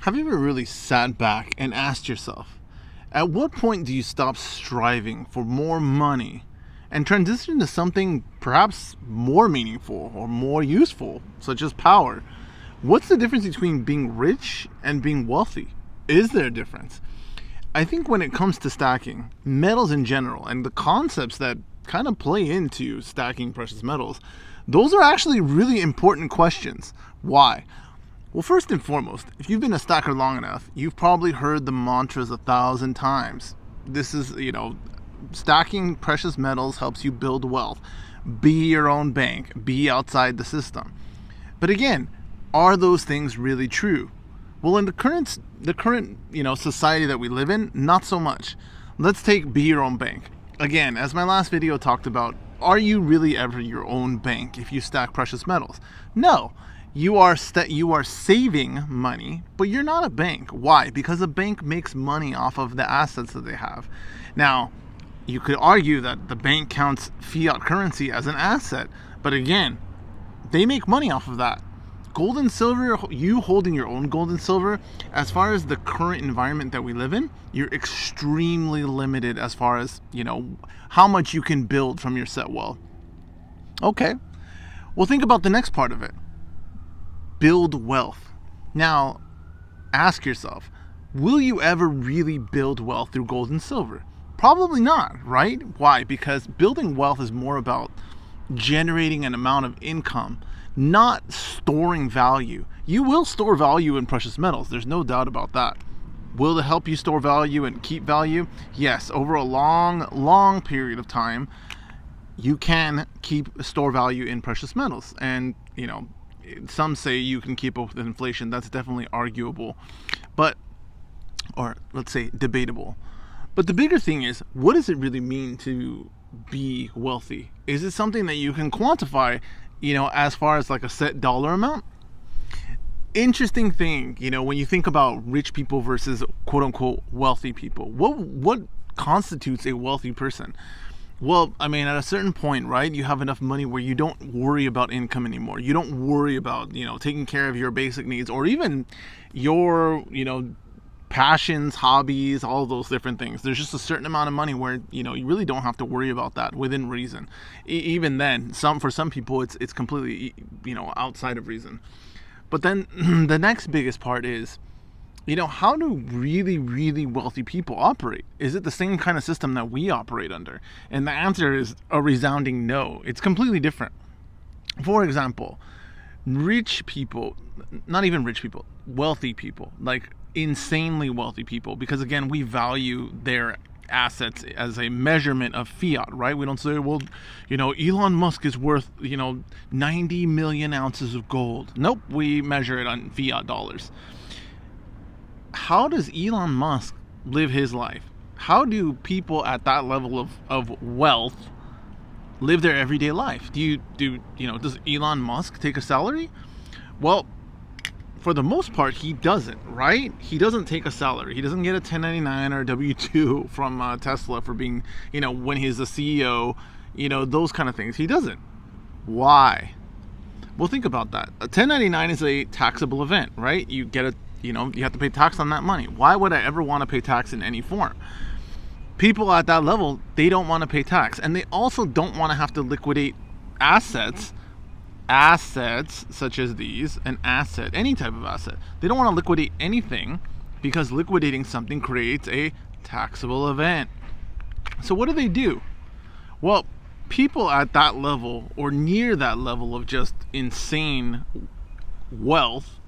Have you ever really sat back and asked yourself, at what point do you stop striving for more money and transition to something perhaps more meaningful or more useful, such as power? What's the difference between being rich and being wealthy? Is there a difference? I think when it comes to stacking, metals in general, and the concepts that kind of play into stacking precious metals, those are actually really important questions. Why? Well, first and foremost, if you've been a stacker long enough, you've probably heard the mantras 1,000 times. This is, stacking precious metals helps you build wealth. Be your own bank. Be outside the system. But again, are those things really true? Well, in the current society that we live in, not so much. Let's take be your own bank. Again, as my last video talked about, are you really ever your own bank if you stack precious metals? No. You are saving money, but you're not a bank. Why? Because a bank makes money off of the assets that they have. Now, you could argue that the bank counts fiat currency as an asset, but again, they make money off of that. Gold and silver, you holding your own gold and silver, as far as the current environment that we live in, you're extremely limited as far as, how much you can build from your set wealth. Okay, well, think about the next part of it. Build wealth. Now, ask yourself, will you ever really build wealth through gold and silver? Probably not, right? Why? Because building wealth is more about generating an amount of income, not storing value. You will store value in precious metals. There's no doubt about that. Will it help you store value and keep value? Yes, over a long period of time, you can store value in precious metals. And, some say you can keep up with inflation. That's definitely arguable, or let's say debatable. But the bigger thing is, what does it really mean to be wealthy? Is it something that you can quantify, as far as like a set dollar amount? Interesting thing, when you think about rich people versus quote unquote wealthy people, what constitutes a wealthy person? Well, at a certain point, right, you have enough money where you don't worry about income anymore. You don't worry about, taking care of your basic needs or even your, passions, hobbies, all those different things. There's just a certain amount of money where, you really don't have to worry about that within reason. Even then, for some people, it's completely, outside of reason. But then the next biggest part is, how do really, really wealthy people operate? Is it the same kind of system that we operate under? And the answer is a resounding no. It's completely different. For example, rich people, not even rich people, wealthy people, like insanely wealthy people, because again, we value their assets as a measurement of fiat, right? We don't say, well, Elon Musk is worth, 90 million ounces of gold. Nope, we measure it on fiat dollars. How does Elon Musk live his life? How do people at that level of wealth live their everyday life? Does Elon Musk take a salary? Well, for the most part, he doesn't, right? He doesn't take a salary. He doesn't get a 1099 or a W-2 from Tesla for being, when he's the CEO, those kind of things. He doesn't. Why? Well, think about that. A 1099 is a taxable event, right? You get you have to pay tax on that money. Why would I ever want to pay tax in any form? People at that level, they don't want to pay tax. And they also don't want to have to liquidate assets such as these, an asset, any type of asset. They don't want to liquidate anything because liquidating something creates a taxable event. So what do? Well, people at that level or near that level of just insane wealth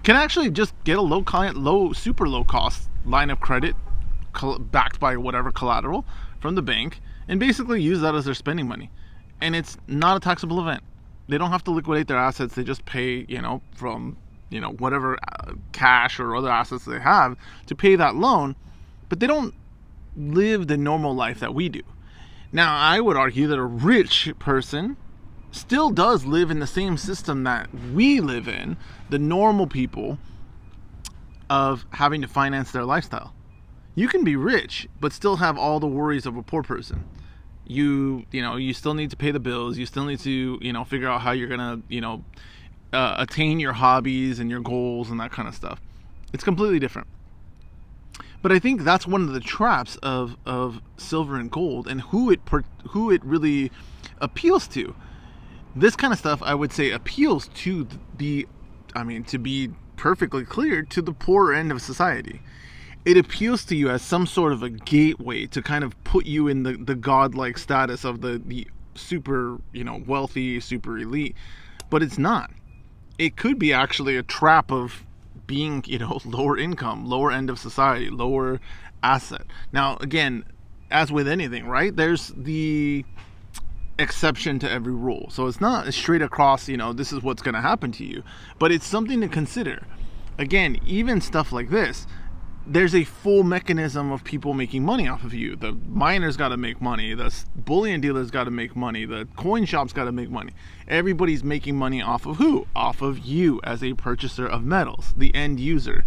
can actually just get a super low cost line of credit backed by whatever collateral from the bank and basically use that as their spending money. And it's not a taxable event. They don't have to liquidate their assets. They just pay, from, whatever cash or other assets they have to pay that loan. But they don't live the normal life that we do. Now, I would argue that a rich person still does live in the same system that we live in, the normal people, of having to finance their lifestyle. You can be rich, but still have all the worries of a poor person. You still need to pay the bills. You still need to, figure out how you're going to, attain your hobbies and your goals and that kind of stuff. It's completely different. But I think that's one of the traps of silver and gold, and who it really appeals to. This kind of stuff, I would say, appeals to to be perfectly clear, to the poorer end of society. It appeals to you as some sort of a gateway to kind of put you in the godlike status of the super, wealthy, super elite. But it's not. It could be actually a trap of being, lower income, lower end of society, lower asset. Now, again, as with anything, right? There's the exception to every rule. So it's not straight across, this is what's going to happen to you. But it's something to consider. Again, even stuff like this, there's a full mechanism of people making money off of you. The miner's got to make money. The bullion dealer's got to make money. The coin shop's got to make money. Everybody's making money off of who? Off of you as a purchaser of metals, the end user.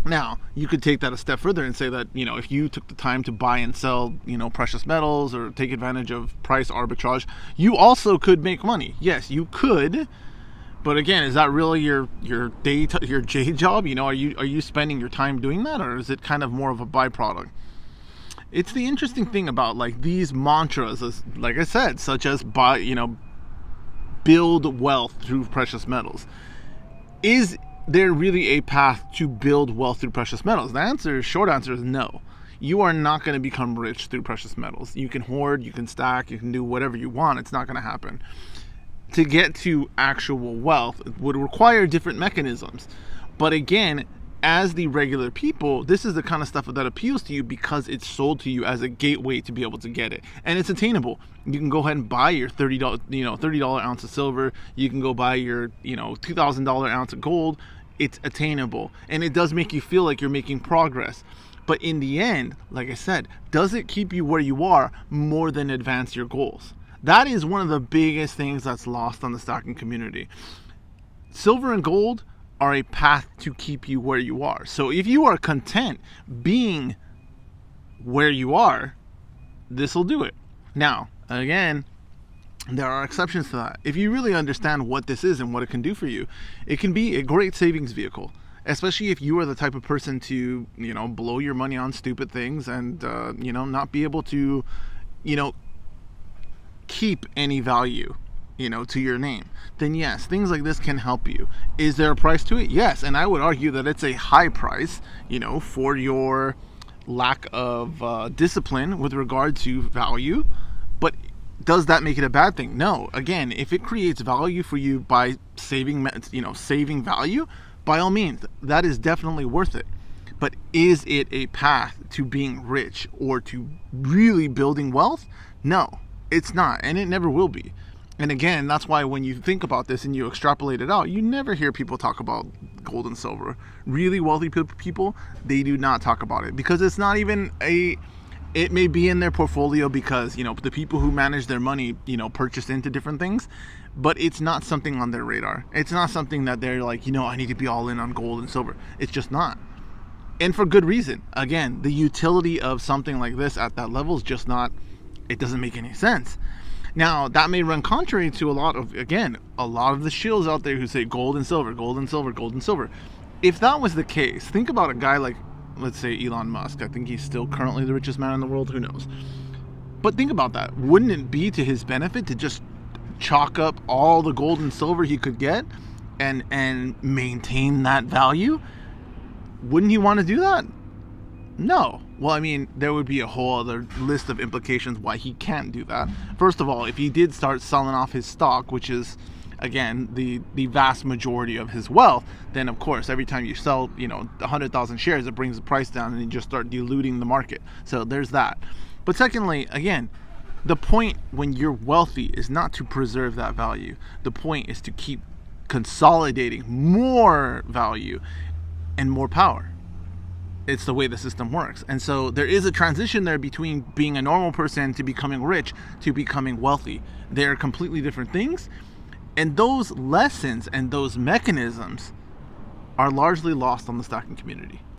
Now, you could take that a step further and say that, if you took the time to buy and sell, precious metals or take advantage of price arbitrage, you also could make money. Yes, you could. But again, is that really your day job? Are you spending your time doing that, or is it kind of more of a byproduct? It's the interesting thing about these mantras, like I said, such as build wealth through precious metals. Is there really a path to build wealth through precious metals? The short answer is no. You are not going to become rich through precious metals. You can hoard, you can stack, you can do whatever you want. It's not going to happen. To get to actual wealth, it would require different mechanisms. But again, as the regular people, this is the kind of stuff that appeals to you because it's sold to you as a gateway to be able to get it. And it's attainable. You can go ahead and buy your $30 ounce of silver. You can go buy your, $2,000 ounce of gold. It's attainable. And it does make you feel like you're making progress. But in the end, like I said, does it keep you where you are more than advance your goals? That is one of the biggest things that's lost on the stocking community. Silver and gold are a path to keep you where you are. So if you are content being where you are, this will do it. Now, again, there are exceptions to that. If you really understand what this is and what it can do for you, it can be a great savings vehicle, especially if you are the type of person to, blow your money on stupid things and, not be able to, keep any value, to your name. Then yes, things like this can help you. Is there a price to it? Yes, and I would argue that it's a high price, for your lack of discipline with regard to value. But does that make it a bad thing? No. Again, if it creates value for you by saving value, by all means, that is definitely worth it. But is it a path to being rich or to really building wealth? No, it's not, and it never will be. And again, that's why when you think about this and you extrapolate it out, you never hear people talk about gold and silver. Really wealthy people, they do not talk about it because it's not even it may be in their portfolio because, the people who manage their money, purchase into different things, but it's not something on their radar. It's not something that they're like, I need to be all in on gold and silver. It's just not. And for good reason. Again, the utility of something like this at that level is just not, it doesn't make any sense. Now, that may run contrary to a lot of the shills out there who say gold and silver, gold and silver, gold and silver. If that was the case, think about a guy like, let's say, Elon Musk. I think he's still currently the richest man in the world. Who knows? But think about that. Wouldn't it be to his benefit to just chalk up all the gold and silver he could get and maintain that value? Wouldn't he want to do that? No. Well, there would be a whole other list of implications why he can't do that. First of all, if he did start selling off his stock, which is, again, the vast majority of his wealth, then of course, every time you sell, 100,000 shares, it brings the price down and you just start diluting the market. So there's that. But secondly, again, the point when you're wealthy is not to preserve that value. The point is to keep consolidating more value and more power. It's the way the system works. And so there is a transition there between being a normal person to becoming rich to becoming wealthy. They're completely different things. And those lessons and those mechanisms are largely lost on the stocking community.